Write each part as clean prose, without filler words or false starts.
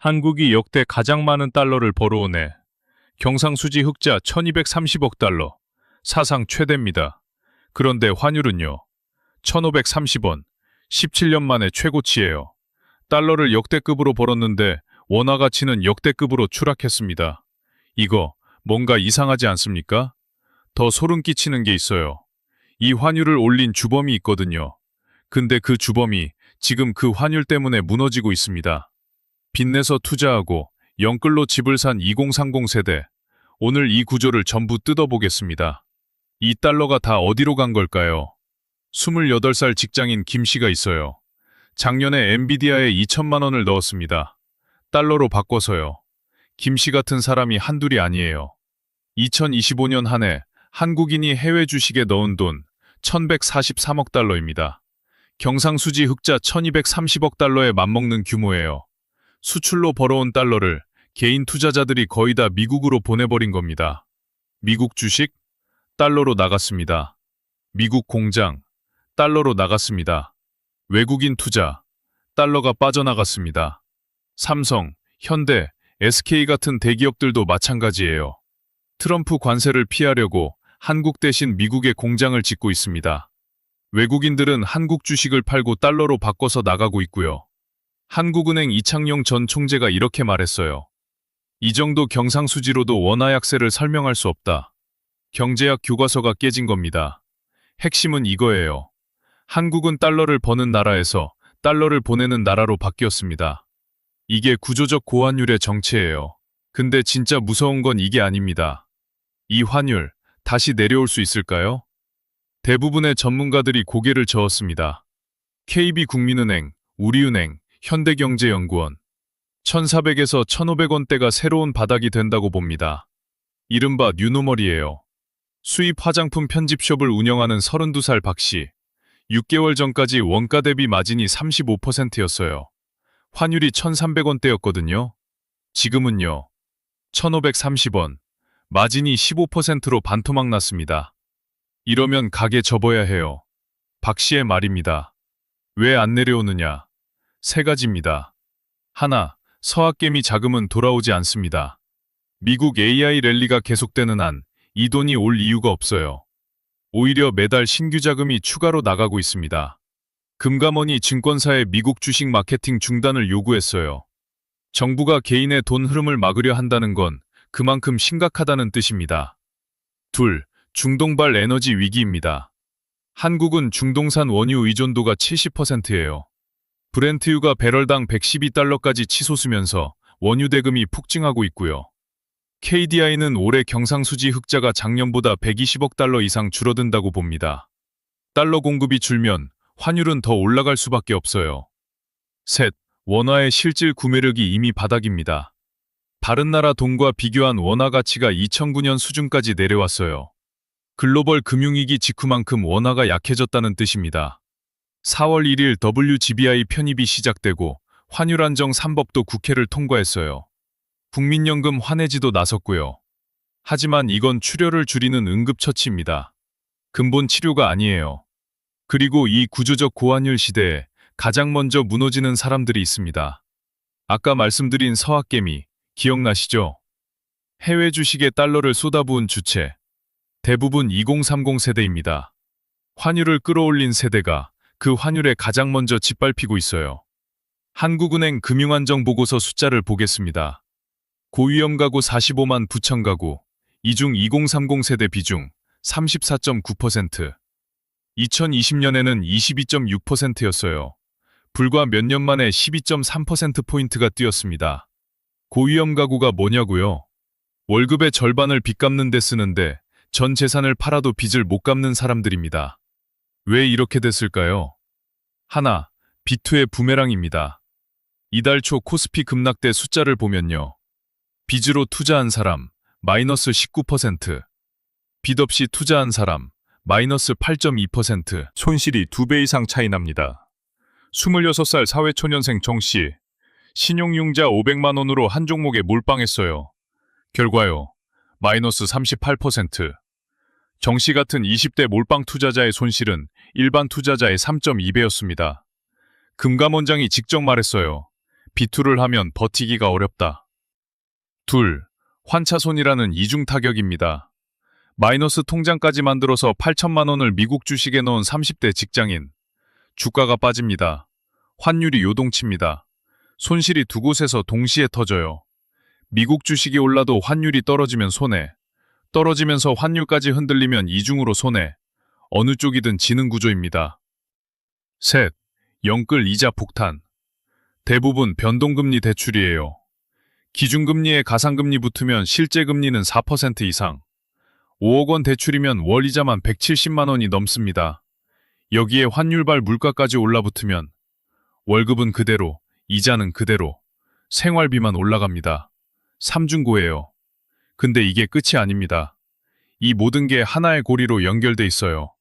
한국이 역대 가장 많은 달러를 벌어오네. 경상수지 흑자 1230억 달러. 사상 최대입니다. 그런데 환율은요. 1530원. 17년 만에 최고치예요. 달러를 역대급으로 벌었는데 원화 가치는 역대급으로 추락했습니다. 이거 뭔가 이상하지 않습니까? 더 소름 끼치는 게 있어요. 이 환율을 올린 주범이 있거든요. 근데 그 주범이 지금 그 환율 때문에 무너지고 있습니다. 빚내서 투자하고 영끌로 집을 산 2030 세대. 오늘 이 구조를 전부 뜯어보겠습니다. 이 달러가 다 어디로 간 걸까요? 28살 직장인 김 씨가 있어요. 작년에 엔비디아에 2천만 원을 넣었습니다. 달러로 바꿔서요. 김 씨 같은 사람이 한둘이 아니에요. 2025년 한 해 한국인이 해외 주식에 넣은 돈 1143억 달러입니다. 경상수지 흑자 1230억 달러에 맞먹는 규모예요. 수출로 벌어온 달러를 개인 투자자들이 거의 다 미국으로 보내버린 겁니다. 미국 주식? 달러로 나갔습니다. 미국 공장? 달러로 나갔습니다. 외국인 투자? 달러가 빠져나갔습니다. 삼성, 현대, SK 같은 대기업들도 마찬가지예요. 트럼프 관세를 피하려고 한국 대신 미국에 공장을 짓고 있습니다. 외국인들은 한국 주식을 팔고 달러로 바꿔서 나가고 있고요. 한국은행 이창용 전 총재가 이렇게 말했어요. 이 정도 경상수지로도 원화 약세를 설명할 수 없다. 경제학 교과서가 깨진 겁니다. 핵심은 이거예요. 한국은 달러를 버는 나라에서 달러를 보내는 나라로 바뀌었습니다. 이게 구조적 고환율의 정체예요. 근데 진짜 무서운 건 이게 아닙니다. 이 환율, 다시 내려올 수 있을까요? 대부분의 전문가들이 고개를 저었습니다. KB국민은행, 우리은행, 현대경제연구원. 1,400에서 1,500원대가 새로운 바닥이 된다고 봅니다. 이른바 뉴노멀이에요. 수입 화장품 편집숍을 운영하는 32살 박 씨. 6개월 전까지 원가 대비 마진이 35%였어요. 환율이 1,300원대였거든요. 지금은요. 1,530원. 마진이 15%로 반토막 났습니다. 이러면 가게 접어야 해요. 박 씨의 말입니다. 왜 안 내려오느냐? 세 가지입니다. 하나, 서학개미 자금은 돌아오지 않습니다. 미국 AI 랠리가 계속되는 한 이 돈이 올 이유가 없어요. 오히려 매달 신규 자금이 추가로 나가고 있습니다. 금감원이 증권사의 미국 주식 마케팅 중단을 요구했어요. 정부가 개인의 돈 흐름을 막으려 한다는 건 그만큼 심각하다는 뜻입니다. 둘, 중동발 에너지 위기입니다. 한국은 중동산 원유 의존도가 70%예요. 브렌트유가 배럴당 112달러까지 치솟으면서 원유 대금이 폭증하고 있고요. KDI는 올해 경상수지 흑자가 작년보다 120억 달러 이상 줄어든다고 봅니다. 달러 공급이 줄면 환율은 더 올라갈 수밖에 없어요. 셋, 원화의 실질 구매력이 이미 바닥입니다. 다른 나라 돈과 비교한 원화 가치가 2009년 수준까지 내려왔어요. 글로벌 금융위기 직후만큼 원화가 약해졌다는 뜻입니다. 4월 1일 WGBI 편입이 시작되고 환율 안정 3법도 국회를 통과했어요. 국민연금 환해지도 나섰고요. 하지만 이건 출혈을 줄이는 응급처치입니다. 근본 치료가 아니에요. 그리고 이 구조적 고환율 시대에 가장 먼저 무너지는 사람들이 있습니다. 아까 말씀드린 서학개미, 기억나시죠? 해외 주식에 달러를 쏟아부은 주체. 대부분 2030 세대입니다. 환율을 끌어올린 세대가 그 환율에 가장 먼저 짓밟히고 있어요. 한국은행 금융안정보고서 숫자를 보겠습니다. 고위험 가구 45만 9천 가구, 이 중 2030 세대 비중 34.9%. 2020년에는 22.6%였어요. 불과 몇 년 만에 12.3%포인트가 뛰었습니다. 고위험 가구가 뭐냐고요? 월급의 절반을 빚 갚는 데 쓰는데 전 재산을 팔아도 빚을 못 갚는 사람들입니다. 왜 이렇게 됐을까요? 하나, 비투의 부메랑입니다. 이달 초 코스피 급락대 숫자를 보면요. 빚으로 투자한 사람, 마이너스 19%. 빚 없이 투자한 사람, 마이너스 8.2%. 손실이 2배 이상 차이 납니다. 26살 사회초년생 정씨, 신용융자 500만 원으로 한 종목에 몰빵했어요. 결과요, 마이너스 38%. 정씨 같은 20대 몰빵 투자자의 손실은 일반 투자자의 3.2배였습니다. 금감원장이 직접 말했어요. 비투를 하면 버티기가 어렵다. 둘, 환차손이라는 이중 타격입니다. 마이너스 통장까지 만들어서 8천만 원을 미국 주식에 넣은 30대 직장인. 주가가 빠집니다. 환율이 요동칩니다. 손실이 두 곳에서 동시에 터져요. 미국 주식이 올라도 환율이 떨어지면 손해. 떨어지면서 환율까지 흔들리면 이중으로 손해. 어느 쪽이든 지는 구조입니다. 셋, 영끌 이자 폭탄. 대부분 변동금리 대출이에요. 기준금리에 가상금리 붙으면 실제 금리는 4% 이상. 5억 원 대출이면 월 이자만 170만 원이 넘습니다. 여기에 환율발 물가까지 올라붙으면 월급은 그대로, 이자는 그대로, 생활비만 올라갑니다. 삼중고예요. 근데 이게 끝이 아닙니다. 이 모든 게 하나의 고리로 연결돼 있어요.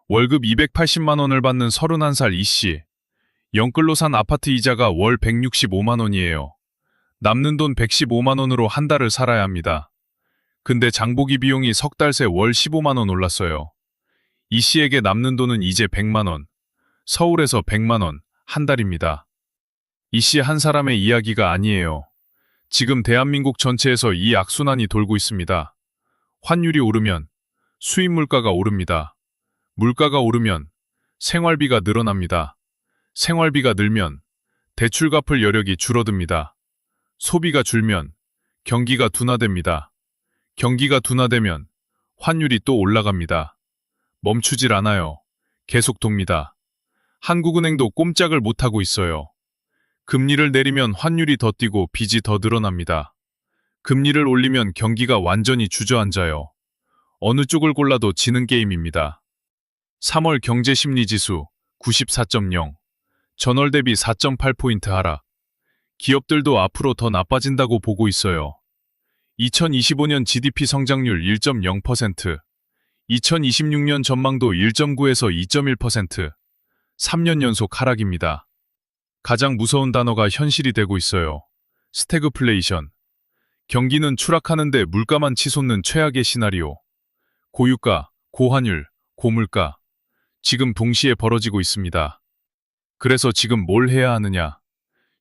월급 280만 원을 받는 31살 이씨. 영끌로 산 아파트 이자가 월 165만 원이에요. 남는 돈 115만 원으로 한 달을 살아야 합니다. 근데 장보기 비용이 석 달 새 월 15만 원 올랐어요. 이 씨에게 남는 돈은 이제 100만 원. 서울에서 100만 원, 한 달입니다. 이 씨 한 사람의 이야기가 아니에요. 지금 대한민국 전체에서 이 악순환이 돌고 있습니다. 환율이 오르면 수입 물가가 오릅니다. 물가가 오르면 생활비가 늘어납니다. 생활비가 늘면 대출 갚을 여력이 줄어듭니다. 소비가 줄면 경기가 둔화됩니다. 경기가 둔화되면 환율이 또 올라갑니다. 멈추질 않아요. 계속 돕니다. 한국은행도 꼼짝을 못하고 있어요. 금리를 내리면 환율이 더 뛰고 빚이 더 늘어납니다. 금리를 올리면 경기가 완전히 주저앉아요. 어느 쪽을 골라도 지는 게임입니다. 3월 경제심리지수 94.0, 전월 대비 4.8포인트 하락. 기업들도 앞으로 더 나빠진다고 보고 있어요. 2025년 GDP 성장률 1.0%, 2026년 전망도 1.9에서 2.1%, 3년 연속 하락입니다. 가장 무서운 단어가 현실이 되고 있어요. 스태그플레이션. 경기는 추락하는데 물가만 치솟는 최악의 시나리오. 고유가, 고환율, 고물가. 지금 동시에 벌어지고 있습니다. 그래서 지금 뭘 해야 하느냐?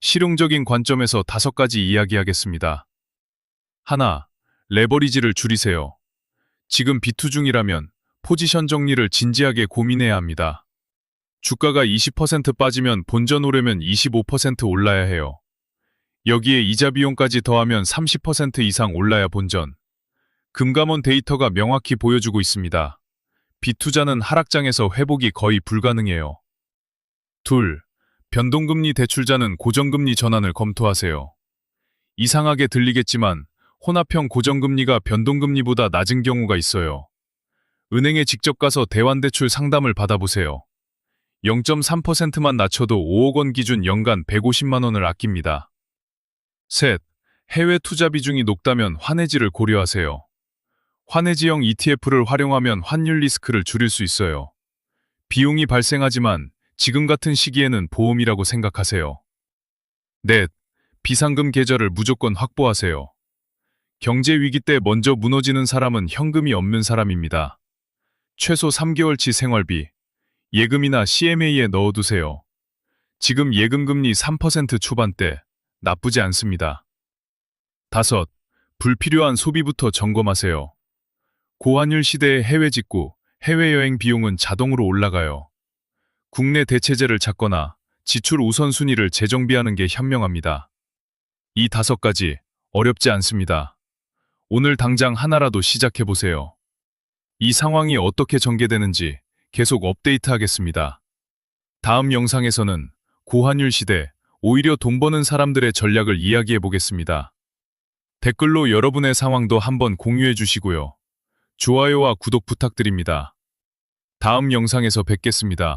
실용적인 관점에서 5가지 이야기하겠습니다. 하나, 레버리지를 줄이세요. 지금 비투 중이라면 포지션 정리를 진지하게 고민해야 합니다. 주가가 20% 빠지면 본전 오르면 25% 올라야 해요. 여기에 이자 비용까지 더하면 30% 이상 올라야 본전. 금감원 데이터가 명확히 보여주고 있습니다. 비투자는 하락장에서 회복이 거의 불가능해요. 둘, 변동금리 대출자는 고정금리 전환을 검토하세요. 이상하게 들리겠지만 혼합형 고정금리가 변동금리보다 낮은 경우가 있어요. 은행에 직접 가서 대환대출 상담을 받아보세요. 0.3%만 낮춰도 5억 원 기준 연간 150만 원을 아낍니다. 셋, 해외 투자 비중이 높다면 환해지를 고려하세요. 환해지형 ETF를 활용하면 환율 리스크를 줄일 수 있어요. 비용이 발생하지만 지금 같은 시기에는 보험이라고 생각하세요. 넷, 비상금 계좌를 무조건 확보하세요. 경제 위기 때 먼저 무너지는 사람은 현금이 없는 사람입니다. 최소 3개월치 생활비, 예금이나 CMA에 넣어두세요. 지금 예금금리 3% 초반대, 나쁘지 않습니다. 다섯, 불필요한 소비부터 점검하세요. 고환율 시대의 해외 직구, 해외여행 비용은 자동으로 올라가요. 국내 대체제를 찾거나 지출 우선순위를 재정비하는 게 현명합니다. 이 5가지 어렵지 않습니다. 오늘 당장 하나라도 시작해보세요. 이 상황이 어떻게 전개되는지 계속 업데이트하겠습니다. 다음 영상에서는 고환율 시대, 오히려 돈 버는 사람들의 전략을 이야기해보겠습니다. 댓글로 여러분의 상황도 한번 공유해 주시고요. 좋아요와 구독 부탁드립니다. 다음 영상에서 뵙겠습니다.